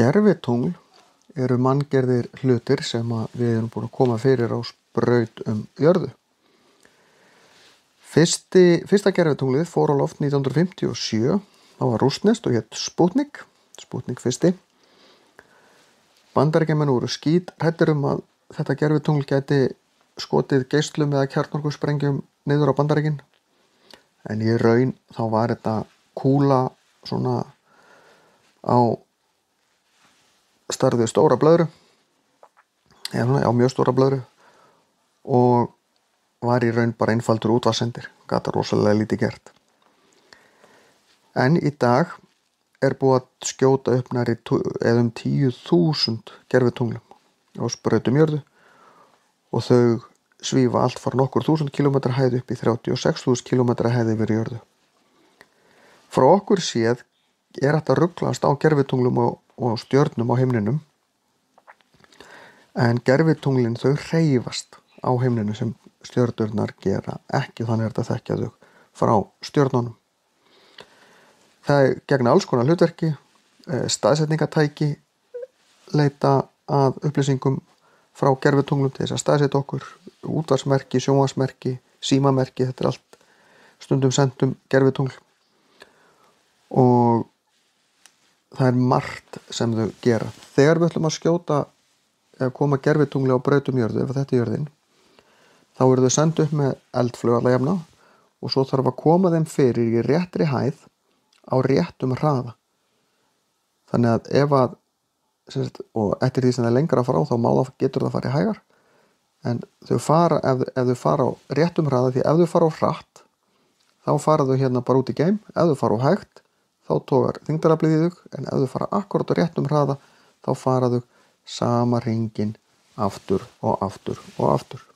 Gervitungl eru manngerðir hlutir sem við erum búin að koma fyrir á spraut jörðu. Fyrsta gervitunglið fór á loft 1957. Það var rússneskt og hét Sputnik 1. Bandaríkjamenn voru skíthræddir að þetta gervitungl gæti skotið geislum eða kjarnorkusprengjum niður á Bandaríkin. En í raun þá var þetta kúla svona á stærð við stóra blöðru, mjög stóra blöðru, og var í raun bara einfaldur útvarpssendir, gat rosalega lítið gert. En í dag er búið að skjóta upp nærri eða 10.000 gervitunglum á sprautum jörðu og þau svífa allt frá nokkur þúsund kílómetra hæð upp í 36.000 kílómetra hæð yfir jörðu. Frá okkur séð er hægt að ruglast á gervitunglum og stjörnum á himninum, en gervitunglin þau hreyfast á himninu sem stjörnurnar gera ekki, þannig er þetta að þekkja þau frá stjörnunum. Það gegna alls konar hlutverki, staðsetningatæki leita að upplýsingum frá gervitunglum til þess að staðsetja okkur, útvarpsmerki, sjónvarpsmerki, símamerki, þetta er allt stundum sendum gervitungl, og það er margt sem þau gera. Þegar við ætlum að skjóta eða koma gervitungli á brautum jörðu, ef þetta er jörðin, þá eru þau send upp með eldflaug alla jafna og svo þarf að koma þeim fyrir í réttri hæð á réttum hraða. Þannig að og eftir því sem það er lengra frá þá getur það farið hægar, en þau fara, ef þau fara á réttum hraða, því ef þau fara á hratt þá fara þau hérna bara út í geim, ef þau fara á hægt þá togar þyngdaraflið í þau, en ef þau fara akkurat á réttum hraða þá fara þau sama hringinn aftur og aftur og aftur.